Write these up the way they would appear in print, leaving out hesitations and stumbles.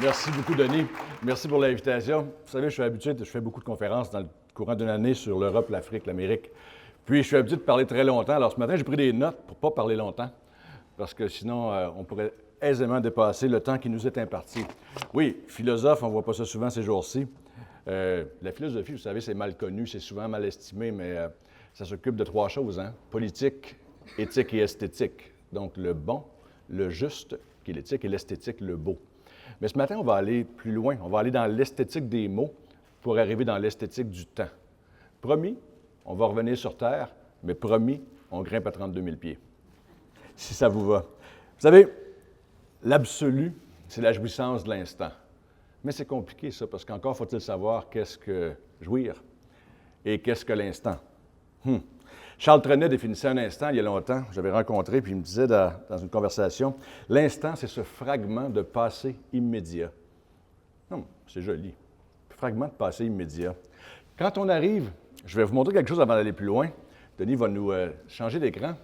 Merci beaucoup, Denis. Merci pour l'invitation. Vous savez, je suis habitué, je fais beaucoup de conférences dans le courant d'une année sur l'Europe, l'Afrique, l'Amérique. Puis, je suis habitué de parler très longtemps. Alors, ce matin, j'ai pris des notes pour ne pas parler longtemps, parce que sinon, on pourrait aisément dépasser le temps qui nous est imparti. Oui, philosophe, on ne voit pas ça souvent ces jours-ci. La philosophie, vous savez, c'est mal connu, c'est souvent mal estimé, mais ça s'occupe de trois choses, hein? Politique, éthique et esthétique. Donc, le bon, le juste, qui est l'éthique, et l'esthétique, le beau. Mais ce matin, on va aller plus loin. On va aller dans l'esthétique des mots pour arriver dans l'esthétique du temps. Promis, on va revenir sur Terre, mais promis, on grimpe à 32 000 pieds. Si ça vous va. Vous savez, l'absolu, c'est la jouissance de l'instant. Mais c'est compliqué, ça, parce qu'encore faut-il savoir qu'est-ce que jouir et qu'est-ce que l'instant. Charles Trenet définissait un instant il y a longtemps, j'avais rencontré, puis il me disait dans une conversation, l'instant, c'est ce fragment de passé immédiat. C'est joli. Fragment de passé immédiat. Quand on arrive, je vais vous montrer quelque chose avant d'aller plus loin. Denis va nous changer d'écran.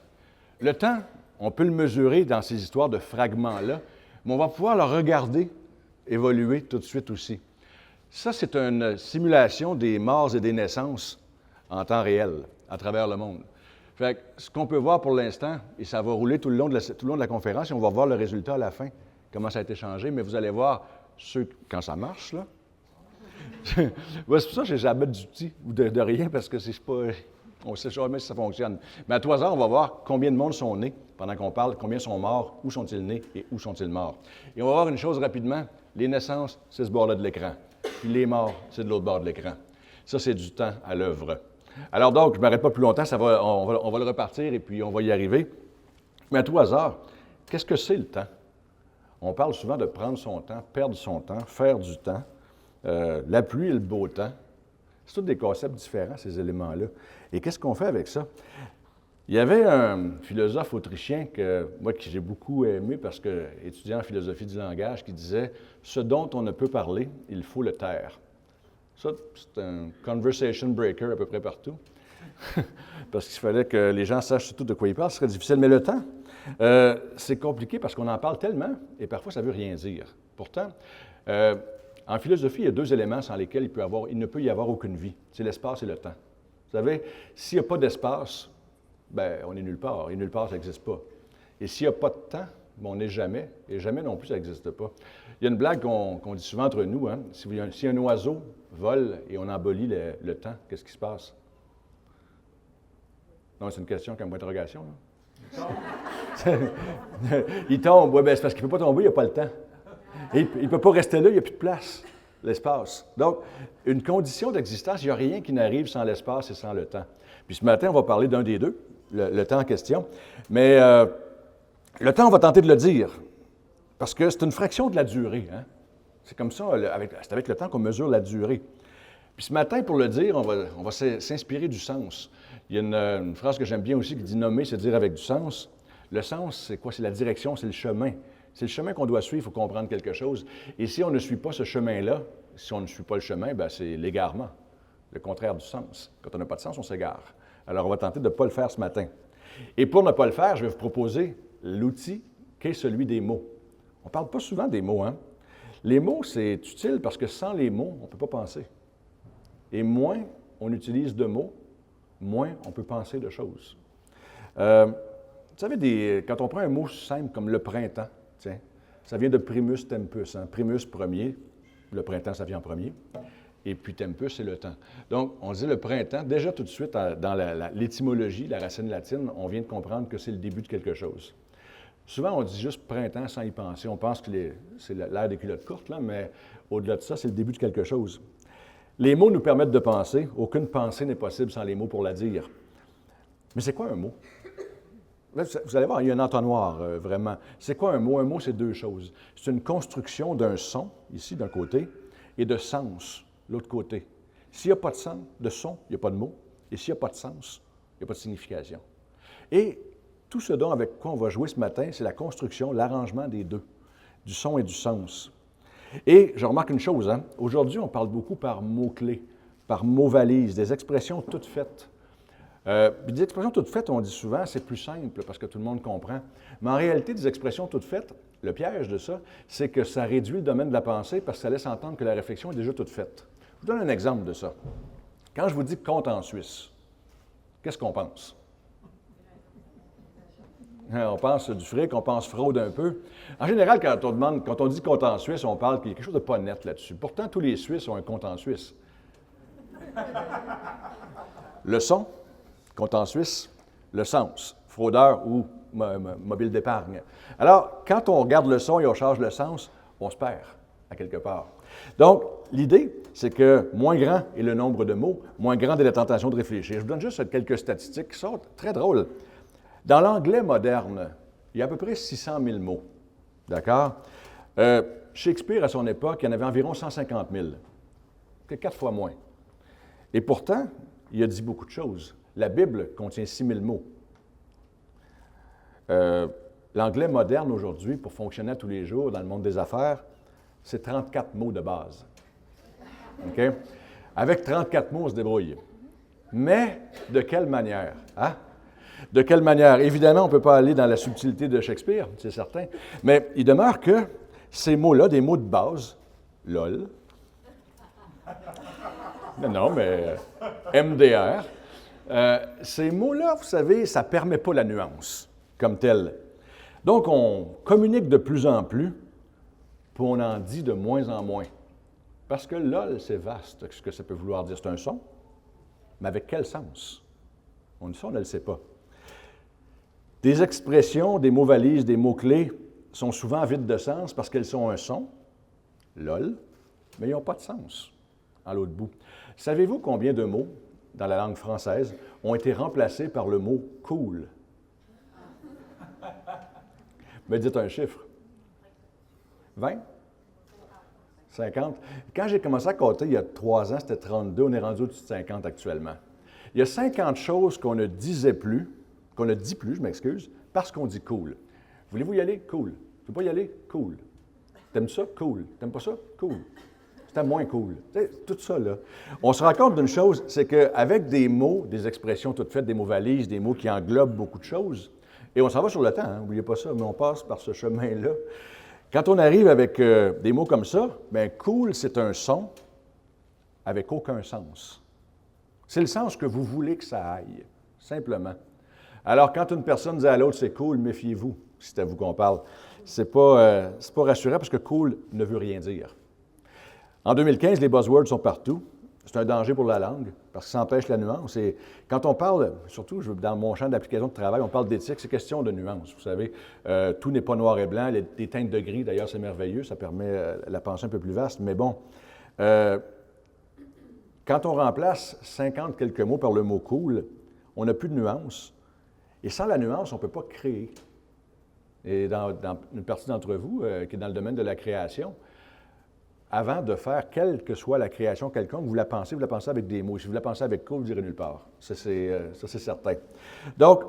Le temps, on peut le mesurer dans ces histoires de fragments-là, mais on va pouvoir le regarder évoluer tout de suite aussi. Ça, c'est une simulation des morts et des naissances en temps réel, à travers le monde. Fait que ce qu'on peut voir pour l'instant, et ça va rouler tout le long de la conférence, et on va voir le résultat à la fin, comment ça a été changé, mais vous allez voir, quand ça marche, là, c'est pour ça que je n'ai jamais d'outils ou de rien, parce que c'est pas, on ne sait jamais si ça fonctionne. Mais à 3 heures, on va voir combien de monde sont nés pendant qu'on parle, combien sont morts, où sont-ils nés et où sont-ils morts. Et on va voir une chose rapidement, les naissances, c'est ce bord-là de l'écran, puis les morts, c'est de l'autre bord de l'écran. Ça, c'est du temps à l'œuvre. Alors donc, je ne m'arrête pas plus longtemps, on va le repartir et puis on va y arriver. Mais à 3 heures, qu'est-ce que c'est le temps? On parle souvent de prendre son temps, perdre son temps, faire du temps, la pluie et le beau temps. C'est tous des concepts différents, ces éléments-là. Et qu'est-ce qu'on fait avec ça? Il y avait un philosophe autrichien que j'ai beaucoup aimé parce que, étudiant en philosophie du langage, qui disait « Ce dont on ne peut parler, il faut le taire ». Ça, c'est un conversation breaker à peu près partout, parce qu'il fallait que les gens sachent surtout de quoi ils parlent, ce serait difficile. Mais le temps, c'est compliqué parce qu'on en parle tellement, et parfois ça ne veut rien dire. Pourtant, en philosophie, il y a 2 éléments sans lesquels il ne peut y avoir aucune vie. C'est l'espace et le temps. Vous savez, s'il n'y a pas d'espace, bien, on est nulle part, et nulle part, ça n'existe pas. Et s'il n'y a pas de temps, bien, on n'est jamais, et jamais non plus, ça n'existe pas. Il y a une blague qu'on dit souvent entre nous, hein? Si un oiseau vole et on embolit le temps, qu'est-ce qui se passe? Non, c'est une question comme interrogation. Il tombe, oui, bien, c'est parce qu'il ne peut pas tomber, il n'y a pas le temps. Et il ne peut pas rester là, il n'y a plus de place, l'espace. Donc, une condition d'existence, il n'y a rien qui n'arrive sans l'espace et sans le temps. Puis ce matin, on va parler d'un des deux, le temps en question. Mais le temps, on va tenter de le dire, parce que c'est une fraction de la durée. Hein? C'est comme ça, c'est avec le temps qu'on mesure la durée. Puis ce matin, pour le dire, on va s'inspirer du sens. Il y a une phrase que j'aime bien aussi qui dit « nommer, c'est dire avec du sens ». Le sens, c'est quoi? C'est la direction, c'est le chemin. C'est le chemin qu'on doit suivre pour comprendre quelque chose. Et si on ne suit pas ce chemin-là, si on ne suit pas le chemin, bien, c'est l'égarement, le contraire du sens. Quand on n'a pas de sens, on s'égare. Alors, on va tenter de ne pas le faire ce matin. Et pour ne pas le faire, je vais vous proposer l'outil qu'est celui des mots. On ne parle pas souvent des mots, hein? Les mots, c'est utile parce que sans les mots, on ne peut pas penser. Et moins on utilise de mots, moins on peut penser de choses. Vous savez, quand on prend un mot simple comme le printemps, tiens, ça vient de primus tempus, hein? Primus premier, le printemps ça vient en premier, et puis tempus c'est le temps. Donc on dit le printemps, déjà tout de suite dans l'étymologie, la racine latine, on vient de comprendre que c'est le début de quelque chose. Souvent on dit juste printemps sans y penser, on pense que c'est l'ère des culottes courtes, là, mais au-delà de ça, c'est le début de quelque chose. Les mots nous permettent de penser, aucune pensée n'est possible sans les mots pour la dire. Mais c'est quoi un mot? Là, vous allez voir, il y a un entonnoir, vraiment. C'est quoi un mot? Un mot, c'est deux choses. C'est une construction d'un son, ici, d'un côté, et de sens, l'autre côté. S'il n'y a pas de son, il n'y a pas de mot. Et s'il n'y a pas de sens, il n'y a pas de signification. Et tout ce dont avec quoi on va jouer ce matin, c'est la construction, l'arrangement des deux, du son et du sens. Et je remarque une chose, hein? Aujourd'hui, on parle beaucoup par mots-clés, par mots-valises, des expressions toutes faites. Des expressions toutes faites, on dit souvent, c'est plus simple parce que tout le monde comprend. Mais en réalité, des expressions toutes faites, le piège de ça, c'est que ça réduit le domaine de la pensée parce que ça laisse entendre que la réflexion est déjà toute faite. Je vous donne un exemple de ça. Quand je vous dis compte en Suisse, qu'est-ce qu'on pense? On pense du fric, on pense fraude un peu. En général, quand on dit compte en Suisse, on parle qu'il y a quelque chose de pas net là-dessus. Pourtant, tous les Suisses ont un compte en Suisse. Le son, compte en Suisse, le sens, fraudeur ou mobile d'épargne. Alors, quand on regarde le son et on change le sens, on se perd à quelque part. Donc, l'idée, c'est que moins grand est le nombre de mots, moins grande est la tentation de réfléchir. Je vous donne juste quelques statistiques qui sont très drôles. Dans l'anglais moderne, il y a à peu près 600 000 mots. D'accord? Shakespeare, à son époque, il y en avait environ 150 000. C'est 4 fois moins. Et pourtant, il a dit beaucoup de choses. La Bible contient 6 000 mots. L'anglais moderne aujourd'hui, pour fonctionner tous les jours dans le monde des affaires, c'est 34 mots de base. OK? Avec 34 mots, on se débrouille. Mais de quelle manière? Hein? De quelle manière? Évidemment, on ne peut pas aller dans la subtilité de Shakespeare, c'est certain, mais il demeure que ces mots-là, des mots de base, LOL, non, mais MDR, ces mots-là, vous savez, ça ne permet pas la nuance comme telle. Donc, on communique de plus en plus, puis on en dit de moins en moins. Parce que LOL, c'est vaste, ce que ça peut vouloir dire. C'est un son, mais avec quel sens? On dit ça, on ne le sait pas. Des expressions, des mots-valises, des mots-clés sont souvent vides de sens parce qu'elles sont un son, LOL, mais ils n'ont pas de sens à l'autre bout. Savez-vous combien de mots, dans la langue française, ont été remplacés par le mot « cool » ? Me dites un chiffre. 20? 50? Quand j'ai commencé à compter il y a 3 ans, c'était 32, on est rendu au-dessus de 50 actuellement. Il y a 50 choses qu'on ne disait plus, qu'on ne dit plus, je m'excuse, parce qu'on dit cool. Voulez-vous y aller? Cool. Tu veux pas y aller? Cool. T'aimes ça? Cool. T'aimes pas ça? Cool. C'était moins cool. Tout ça, là. On se rend compte d'une chose, c'est qu'avec des mots, des expressions toutes faites, des mots valises, des mots qui englobent beaucoup de choses, et on s'en va sur le temps, n'oubliez pas ça, mais on passe par ce chemin-là. Quand on arrive avec des mots comme ça, bien, cool, c'est un son avec aucun sens. C'est le sens que vous voulez que ça aille, simplement. Alors, quand une personne dit à l'autre, c'est cool, méfiez-vous, si c'est à vous qu'on parle. C'est pas rassurant parce que cool ne veut rien dire. En 2015, les buzzwords sont partout. C'est un danger pour la langue parce que ça empêche la nuance. Et quand on parle, surtout dans mon champ d'application de travail, on parle d'éthique, c'est question de nuance. Vous savez, tout n'est pas noir et blanc. Des teintes de gris, d'ailleurs, c'est merveilleux. Ça permet la pensée un peu plus vaste. Mais bon, quand on remplace 50 quelques mots par le mot cool, on n'a plus de nuance. Et sans la nuance, on ne peut pas créer. Et dans une partie d'entre vous qui est dans le domaine de la création, avant de faire quelle que soit la création quelconque, vous la pensez avec des mots. Si vous la pensez avec cool, vous n'irez nulle part. Ça, c'est certain. Donc,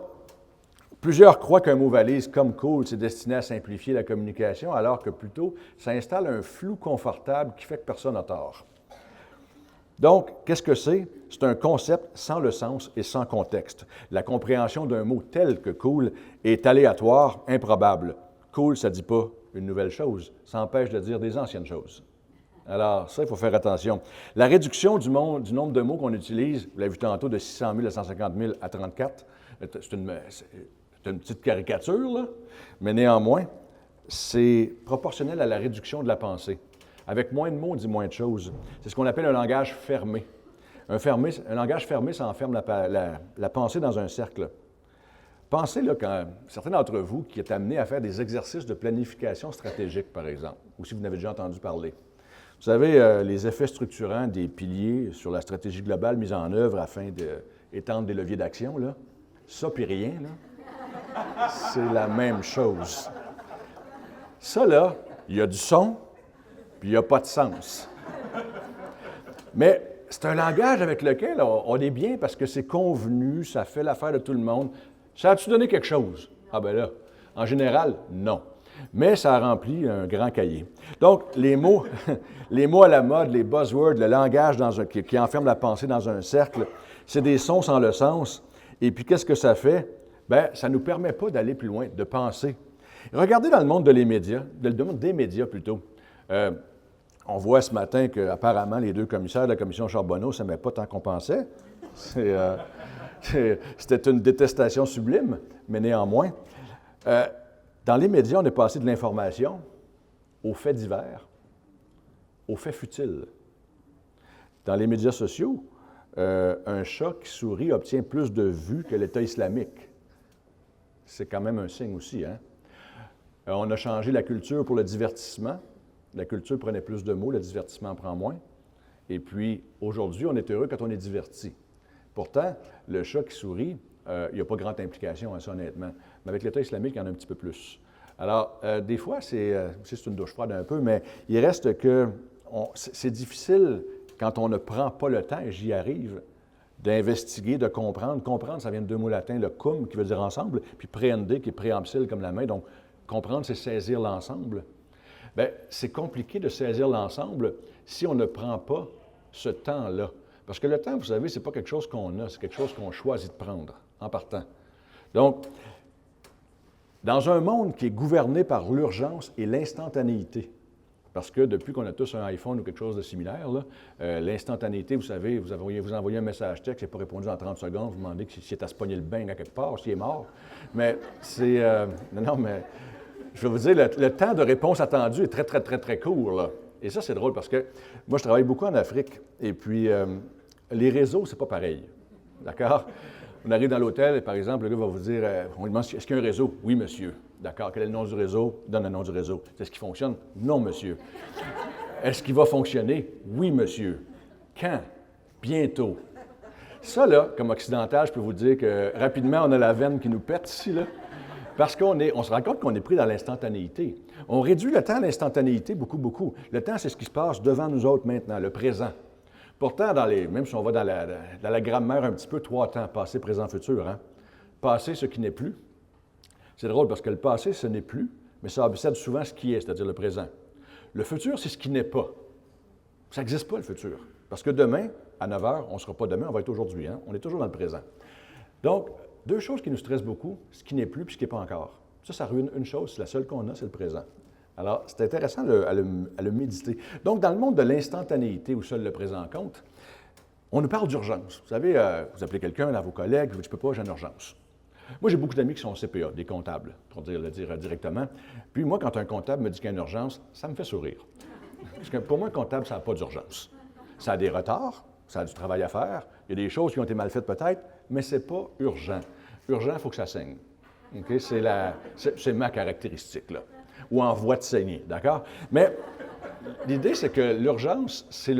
plusieurs croient qu'un mot valise comme cool, c'est destiné à simplifier la communication, alors que plutôt, ça installe un flou confortable qui fait que personne n'a tort. Donc, qu'est-ce que c'est? C'est un concept sans le sens et sans contexte. La compréhension d'un mot tel que cool est aléatoire, improbable. Cool, ça ne dit pas une nouvelle chose, ça empêche de dire des anciennes choses. Alors, ça, il faut faire attention. La réduction du nombre de mots qu'on utilise, vous l'avez vu tantôt, de 600 000 à 150 000 à 34, c'est une petite caricature, là, mais néanmoins, c'est proportionnel à la réduction de la pensée. Avec moins de mots, on dit moins de choses. C'est ce qu'on appelle un langage fermé. Un langage fermé, ça enferme la pensée dans un cercle. Pensez, là, quand certains d'entre vous qui êtes amenés à faire des exercices de planification stratégique, par exemple, ou si vous en avez déjà entendu parler. Vous savez, les effets structurants des piliers sur la stratégie globale mise en œuvre afin d'étendre des leviers d'action, là, ça puis rien, là. C'est la même chose. Ça, là, il y a du son, puis il n'y a pas de sens. Mais c'est un langage avec lequel on est bien parce que c'est convenu, ça fait l'affaire de tout le monde. Ça a-tu donné quelque chose? Ah ben là, en général, non. Mais ça a rempli un grand cahier. Donc, les mots, les mots à la mode, les buzzwords, le langage qui enferme la pensée dans un cercle, c'est des sons sans le sens. Et puis, qu'est-ce que ça fait? Bien, ça ne nous permet pas d'aller plus loin, de penser. Regardez dans le monde des médias plutôt. On voit ce matin qu'apparemment, les deux commissaires de la commission Charbonneau ne s'aimaient pas tant qu'on pensait. C'était une détestation sublime, mais néanmoins. Dans les médias, on est passé de l'information aux faits divers, aux faits futiles. Dans les médias sociaux, un chat qui sourit obtient plus de vues que l'État islamique. C'est quand même un signe aussi, hein? On a changé la culture pour le divertissement. La culture prenait plus de mots, le divertissement en prend moins. Et puis, aujourd'hui, on est heureux quand on est diverti. Pourtant, le chat qui sourit, il n'y a pas grande implication à ça, honnêtement. Mais avec l'État islamique, il y en a un petit peu plus. Alors, des fois, c'est une douche froide un peu, mais il reste que c'est difficile quand on ne prend pas le temps, et j'y arrive, d'investiguer, de comprendre. Comprendre, ça vient de deux mots latins, le cum, qui veut dire ensemble, puis préhender, qui est préhensile comme la main. Donc, comprendre, c'est saisir l'ensemble. Bien, c'est compliqué de saisir l'ensemble si on ne prend pas ce temps-là. Parce que le temps, vous savez, ce n'est pas quelque chose qu'on a, c'est quelque chose qu'on choisit de prendre en partant. Donc, dans un monde qui est gouverné par l'urgence et l'instantanéité, parce que depuis qu'on a tous un iPhone ou quelque chose de similaire, l'instantanéité, vous savez, vous envoyez un message texte, il n'est pas répondu en 30 secondes, vous demandez s'il est à se pogner le bain à quelque part, s'il est mort. Mais c'est... non, mais je vais vous dire, le temps de réponse attendu est très, très, très, très court, là. Et ça, c'est drôle parce que moi, je travaille beaucoup en Afrique. Et puis, les réseaux, c'est pas pareil. D'accord? On arrive dans l'hôtel et, par exemple, le gars va vous dire, on lui demande, est-ce qu'il y a un réseau? Oui, monsieur. D'accord. Quel est le nom du réseau? Donne le nom du réseau. Est-ce qu'il fonctionne? Non, monsieur. Est-ce qu'il va fonctionner? Oui, monsieur. Quand? Bientôt. Ça, là, comme occidental, je peux vous dire que rapidement, on a la veine qui nous pète ici, là. Parce qu'on se rend compte qu'on est pris dans l'instantanéité. On réduit le temps à l'instantanéité beaucoup, beaucoup. Le temps, c'est ce qui se passe devant nous autres maintenant, le présent. Pourtant, même si on va dans la grammaire un petit peu, 3 temps, passé, présent, futur. Hein? Passé, ce qui n'est plus. C'est drôle parce que le passé, ce n'est plus, mais ça obsède souvent ce qui est, c'est-à-dire le présent. Le futur, c'est ce qui n'est pas. Ça n'existe pas, le futur. Parce que demain, à 9 h, on ne sera pas demain, on va être aujourd'hui. Hein? On est toujours dans le présent. Donc, 2 choses qui nous stressent beaucoup, ce qui n'est plus et ce qui n'est pas encore. Ça ruine une chose, c'est la seule qu'on a, c'est le présent. Alors, c'est intéressant à le méditer. Donc, dans le monde de l'instantanéité où seul le présent compte, on nous parle d'urgence. Vous savez, vous appelez quelqu'un, là, vos collègues, vous dites, je ne peux pas, j'ai une urgence. Moi, j'ai beaucoup d'amis qui sont CPA, des comptables, pour le dire directement. Puis moi, quand un comptable me dit qu'il y a une urgence, ça me fait sourire. Parce que pour moi, un comptable, ça n'a pas d'urgence. Ça a des retards, ça a du travail à faire, il y a des choses qui ont été mal faites peut-être, mais ce n'est pas urgent. Urgent, il faut que ça saigne. Okay? C'est ma caractéristique, là. Ou en voie de saigner, d'accord? Mais l'idée, c'est que l'urgence, c'est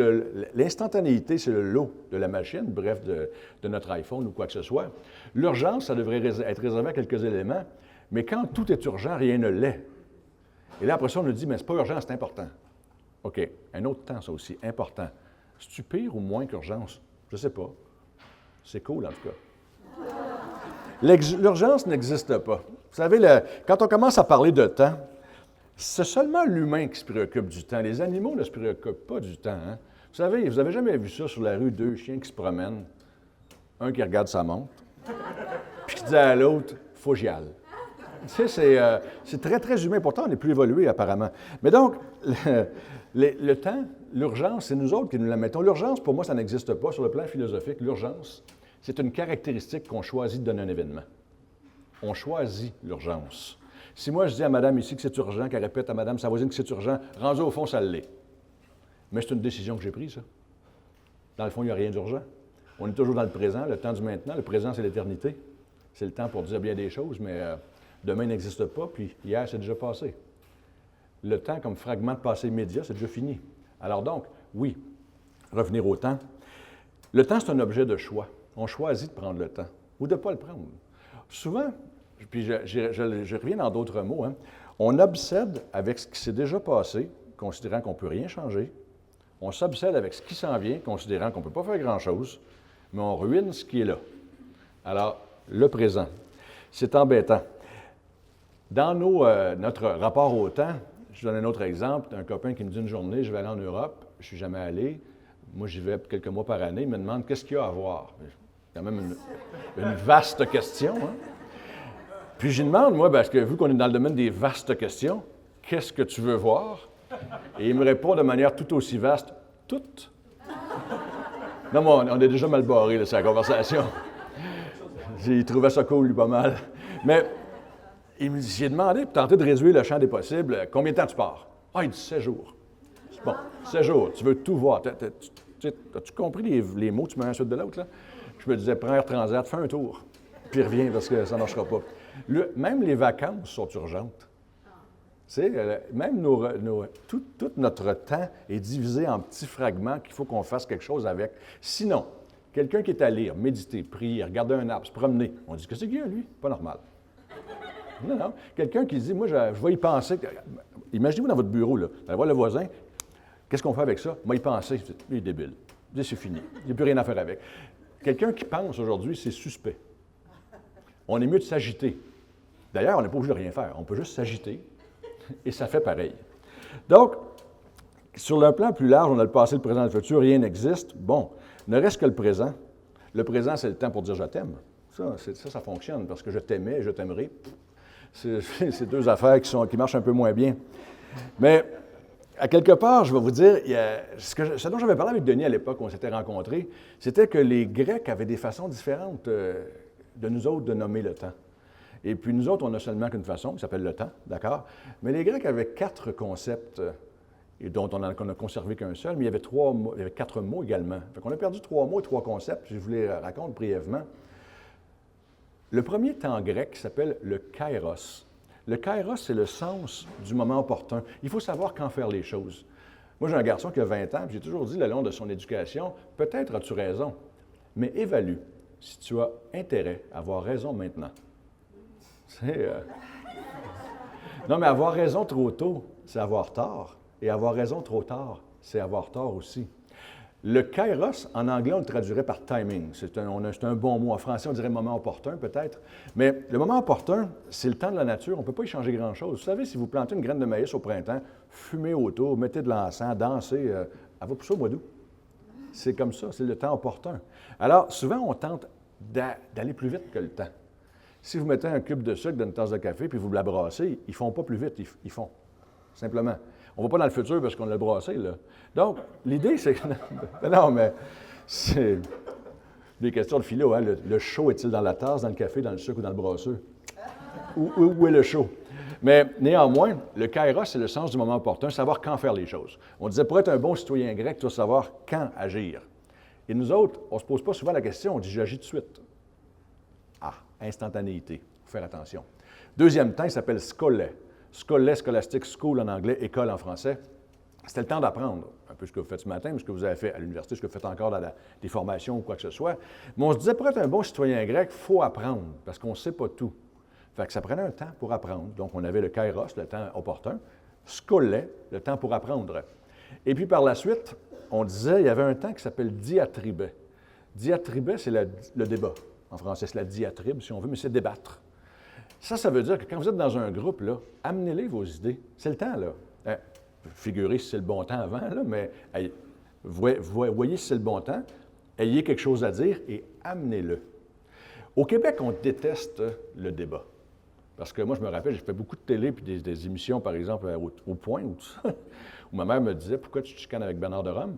l'instantanéité, c'est le lot de la machine, bref, de notre iPhone ou quoi que ce soit. L'urgence, ça devrait être réservé à quelques éléments, mais quand tout est urgent, rien ne l'est. Et là, après ça, on nous dit, mais c'est pas urgent, c'est important. OK, un autre temps, ça aussi, important. C'est-tu pire ou moins qu'urgence? Je ne sais pas. C'est cool, en tout cas. L'urgence n'existe pas. Vous savez, quand on commence à parler de temps, c'est seulement l'humain qui se préoccupe du temps. Les animaux ne se préoccupent pas du temps. Hein? Vous savez, vous n'avez jamais vu ça sur la rue, 2 chiens qui se promènent, un qui regarde sa montre, puis qui dit à l'autre, « faut que j'y aille ». Tu sais, c'est très, très humain. Pourtant, on est plus évolué, apparemment. Mais donc, le temps, l'urgence, c'est nous autres qui nous la mettons. L'urgence, pour moi, ça n'existe pas. Sur le plan philosophique, l'urgence, c'est une caractéristique qu'on choisit de donner à un événement. On choisit l'urgence. Si moi, je dis à madame ici que c'est urgent, qu'elle répète à madame sa voisine que c'est urgent, rendu au fond, ça l'est. Mais c'est une décision que j'ai prise, ça. Dans le fond, il n'y a rien d'urgent. On est toujours dans le présent, le temps du maintenant. Le présent, c'est l'éternité. C'est le temps pour dire bien des choses, mais demain n'existe pas, puis hier, c'est déjà passé. Le temps, comme fragment de passé immédiat, c'est déjà fini. Alors donc, oui, revenir au temps. Le temps, c'est un objet de choix. On choisit de prendre le temps ou de ne pas le prendre. Souvent, puis je reviens dans d'autres mots, hein. On obsède avec ce qui s'est déjà passé, considérant qu'on ne peut rien changer. On s'obsède avec ce qui s'en vient, considérant qu'on ne peut pas faire grand-chose, mais on ruine ce qui est là. Alors, le présent, c'est embêtant. Dans notre rapport au temps, je donne un autre exemple. Un copain qui me dit une journée, je vais aller en Europe, je ne suis jamais allé. Moi, j'y vais quelques mois par année. Il me demande qu'est-ce qu'il y a à voir. C'est quand même une vaste question, hein? Puis je lui demande, moi, parce que vu qu'on est dans le domaine des vastes questions, qu'est-ce que tu veux voir? Et il me répond de manière tout aussi vaste, toutes. Non, mais on est déjà mal barré, là, c'est la conversation. Il trouvait ça cool, lui, pas mal. Mais j'ai demandé, pour tenter de réduire le champ des possibles, combien de temps tu pars? Ah, il dit 7 jours. Bon, 7 jours, tu veux tout voir. As-tu compris les mots que tu mets un suite de l'autre, là? Je me disais, prends Air Transat, fais un tour, puis reviens parce que ça ne marchera pas. Même les vacances sont urgentes. Même tout notre temps est divisé en petits fragments qu'il faut qu'on fasse quelque chose avec. Sinon, quelqu'un qui est à lire, méditer, prier, regarder un arbre, se promener, on dit, qu'est-ce qu'il y a, lui? Pas normal. Non. Quelqu'un qui dit, moi, je vais y penser. Imaginez-vous dans votre bureau, là, vous allez voir le voisin, qu'est-ce qu'on fait avec ça? Moi, y penser. Il est débile. C'est fini. Il n'y a plus rien à faire avec. Quelqu'un qui pense aujourd'hui, c'est suspect. On est mieux de s'agiter. D'ailleurs, on n'est pas obligé de rien faire. On peut juste s'agiter et ça fait pareil. Donc, sur le plan plus large, on a le passé, le présent, le futur, rien n'existe. Bon, ne reste que le présent. Le présent, c'est le temps pour dire je t'aime. Ça fonctionne parce que je t'aimais et je t'aimerai. C'est deux affaires qui marchent un peu moins bien. Mais, à quelque part, je vais vous dire, ce dont j'avais parlé avec Denis à l'époque où on s'était rencontrés, c'était que les Grecs avaient des façons différentes de nous autres de nommer le temps. Et puis nous autres, on n'a seulement qu'une façon, qui s'appelle le temps, d'accord? Mais les Grecs avaient 4 concepts, et dont on n'a conservé qu'un seul, mais il y avait 4 mots également. Fait qu'on a perdu 3 mots et 3 concepts, je vous les raconte brièvement. Le premier temps grec s'appelle le kairos. Le kairos, c'est le sens du moment opportun. Il faut savoir quand faire les choses. Moi, j'ai un garçon qui a 20 ans, puis j'ai toujours dit le long de son éducation, peut-être as-tu raison, mais évalue si tu as intérêt à avoir raison maintenant. Non, mais avoir raison trop tôt, c'est avoir tort. Et avoir raison trop tard, c'est avoir tort aussi. Le kairos, en anglais, on le traduirait par timing. C'est un bon mot. En français, on dirait moment opportun, peut-être. Mais le moment opportun, c'est le temps de la nature. On ne peut pas y changer grand-chose. Vous savez, si vous plantez une graine de maïs au printemps, fumez autour, mettez de l'encens, dansez, elle va pousser au mois d'août. C'est comme ça, c'est le temps opportun. Alors, souvent, on tente d'aller plus vite que le temps. Si vous mettez un cube de sucre dans une tasse de café puis vous la brassez, ils ne font pas plus vite, ils font. Simplement. On ne va pas dans le futur parce qu'on l'a brassé, là. Donc, l'idée, c'est que... Non, mais c'est des questions de philo, hein? Le chaud est-il dans la tasse, dans le café, dans le sucre ou dans le brasseux? Où est le chaud? Mais néanmoins, le kairos, c'est le sens du moment opportun, savoir quand faire les choses. On disait, pour être un bon citoyen grec, tu dois savoir quand agir. Et nous autres, on ne se pose pas souvent la question, on dit, j'agis tout de suite. Ah, instantanéité, il faut faire attention. Deuxième temps, il s'appelle scholé. Scholé, scolastique, school en anglais, école en français. C'était le temps d'apprendre, un peu ce que vous faites ce matin, ce que vous avez fait à l'université, ce que vous faites encore dans des formations ou quoi que ce soit. Mais on se disait, pour être un bon citoyen grec, il faut apprendre, parce qu'on ne sait pas tout. Fait que ça prenait un temps pour apprendre. Donc, on avait le kairos, le temps opportun, scholé, le temps pour apprendre. Et puis, par la suite, on disait, il y avait un temps qui s'appelle diatribé. Diatribé, c'est le débat. En français, c'est la diatribe, si on veut, mais c'est débattre. Ça veut dire que quand vous êtes dans un groupe, là, amenez-les vos idées. C'est le temps, là. Figurez si c'est le bon temps avant, là, mais voyez si c'est le bon temps, ayez quelque chose à dire et amenez-le. Au Québec, on déteste le débat. Parce que moi, je me rappelle, j'ai fait beaucoup de télé puis des émissions, par exemple, au Point ou tout ça, où ma mère me disait « Pourquoi tu te chicanes avec Bernard de Rome? »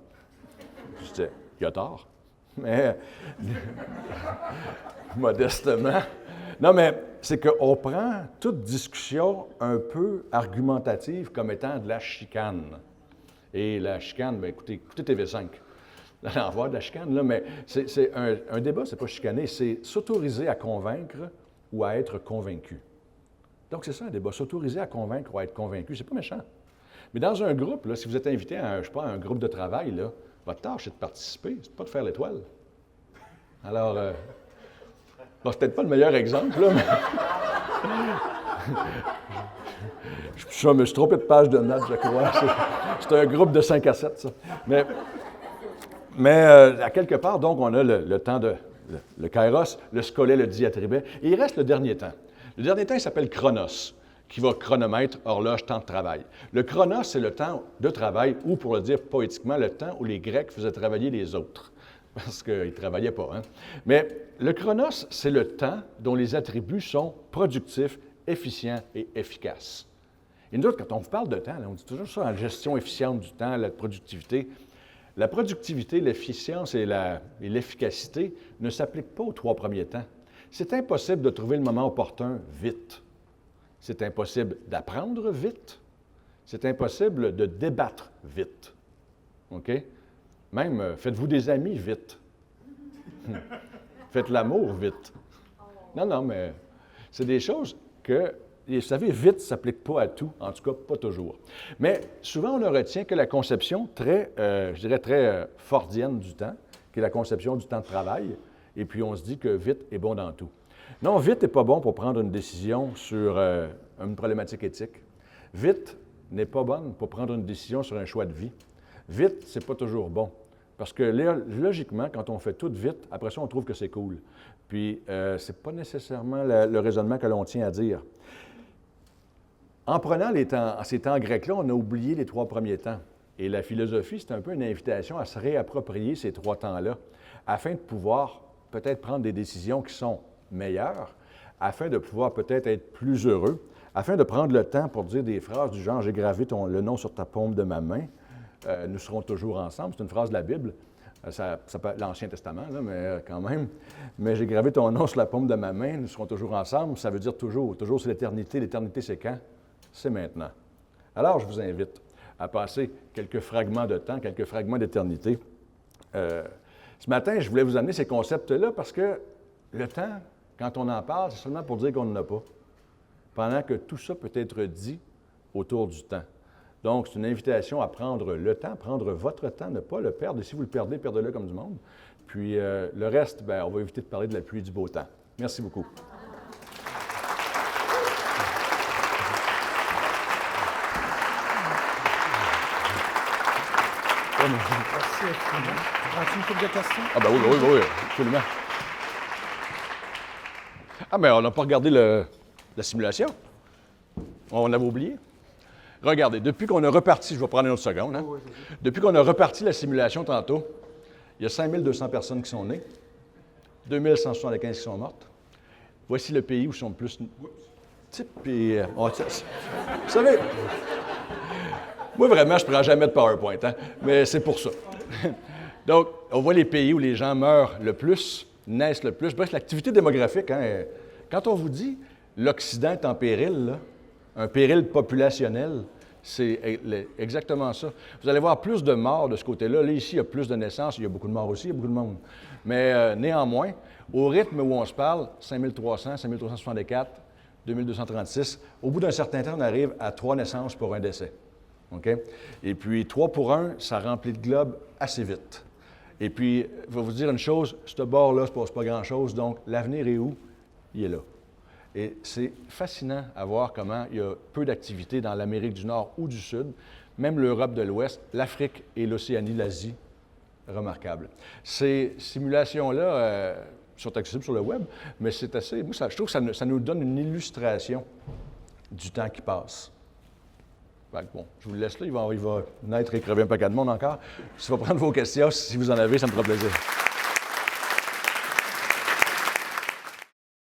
Je disais « Il a tort. » Mais, modestement. Non, mais c'est qu'on prend toute discussion un peu argumentative comme étant de la chicane. Et la chicane, bien, écoutez TV5. Là, on va voir de la chicane, là, mais c'est un débat, c'est pas chicaner, c'est s'autoriser à convaincre ou à être convaincu. Donc, c'est ça un débat, s'autoriser à convaincre ou à être convaincu, c'est pas méchant. Mais dans un groupe, là, si vous êtes invité à un groupe de travail, là, votre tâche, c'est de participer, c'est pas de faire l'étoile. Alors, bon, c'est peut-être pas le meilleur exemple, là, mais... Je me suis trompé de page de notes, je crois. C'est un groupe de 5 à 7, ça. Mais à quelque part, donc, on a le temps de... Le kairos, le scolet, le diatribet. Et il reste le dernier temps. Le dernier temps, il s'appelle chronos, qui va chronomètre, horloge, temps de travail. Le chronos, c'est le temps de travail, ou pour le dire poétiquement, le temps où les Grecs faisaient travailler les autres, parce qu'ils ne travaillaient pas. Hein? Mais le chronos, c'est le temps dont les attributs sont productifs, efficients et efficaces. Et nous autres, quand on vous parle de temps, là, on dit toujours ça en gestion efficiente du temps, la productivité. La productivité, l'efficience et l'efficacité ne s'appliquent pas aux 3 premiers temps. C'est impossible de trouver le moment opportun vite. C'est impossible d'apprendre vite. C'est impossible de débattre vite. OK? Même, faites-vous des amis vite. Faites l'amour vite. Non, mais c'est des choses que, vous savez, vite ne s'applique pas à tout, en tout cas, pas toujours. Mais souvent, on ne retient que la conception très, je dirais, très fordienne du temps, qui est la conception du temps de travail, et puis on se dit que vite est bon dans tout. Non, vite n'est pas bon pour prendre une décision sur une problématique éthique. Vite n'est pas bonne pour prendre une décision sur un choix de vie. Vite, c'est pas toujours bon. Parce que logiquement, quand on fait tout vite, après ça, on trouve que c'est cool. Puis, c'est pas nécessairement le raisonnement que l'on tient à dire. En prenant ces temps grecs-là, on a oublié les 3 premiers temps. Et la philosophie, c'est un peu une invitation à se réapproprier ces 3 temps-là, afin de pouvoir peut-être prendre des décisions qui sont meilleures, afin de pouvoir peut-être être plus heureux, afin de prendre le temps pour dire des phrases du genre « J'ai gravé le nom sur ta paume de ma main, nous serons toujours ensemble ». C'est une phrase de la Bible. Ça peut être l'Ancien Testament, là, mais quand même. Mais j'ai gravé ton nom sur la paume de ma main, nous serons toujours ensemble. Ça veut dire toujours. Toujours, c'est l'éternité. L'éternité, c'est quand? C'est maintenant. Alors, je vous invite à passer quelques fragments de temps, quelques fragments d'éternité. Ce matin, je voulais vous amener ces concepts-là parce que le temps, quand on en parle, c'est seulement pour dire qu'on n'en a pas. Pendant que tout ça peut être dit autour du temps. Donc, c'est une invitation à prendre le temps, prendre votre temps, ne pas le perdre. Et si vous le perdez, perdez-le comme du monde. Puis le reste, bien, on va éviter de parler de la pluie et du beau temps. Merci beaucoup. Merci, absolument. As-tu une couple de questions? Ah ben oui, absolument. Ah, mais on n'a pas regardé la simulation. On avait oublié. Regardez, depuis qu'on a reparti, je vais prendre une autre seconde, hein? Depuis qu'on a reparti la simulation tantôt, il y a 5200 personnes qui sont nées, 2175 qui sont mortes. Voici le pays où ils sont le plus... Puis, vous savez, moi vraiment, je ne prends jamais de PowerPoint, hein? Mais c'est pour ça. Donc, on voit les pays où les gens meurent le plus, naissent le plus. Bref, l'activité démographique, hein? Quand on vous dit l'Occident est en péril, là, un péril populationnel, c'est exactement ça. Vous allez voir plus de morts de ce côté-là. Là, ici, il y a plus de naissances. Il y a beaucoup de morts aussi, il y a beaucoup de monde. Mais néanmoins, au rythme où on se parle, 5300, 5364, 2236, au bout d'un certain temps, on arrive à 3 naissances pour un décès. OK? Et puis, 3 pour 1, ça remplit le globe assez vite. Et puis, je vais vous dire une chose, ce bord-là, il ne se passe pas grand-chose. Donc, l'avenir est où? Il est là. Et c'est fascinant à voir comment il y a peu d'activités dans l'Amérique du Nord ou du Sud, même l'Europe de l'Ouest, l'Afrique et l'Océanie, l'Asie. Remarquable. Ces simulations-là sont accessibles sur le web, mais c'est assez... Moi, je trouve que ça nous donne une illustration du temps qui passe. Bon, je vous le laisse là, il va naître et crever un paquet de monde encore. Je vais prendre vos questions, si vous en avez, ça me fera plaisir.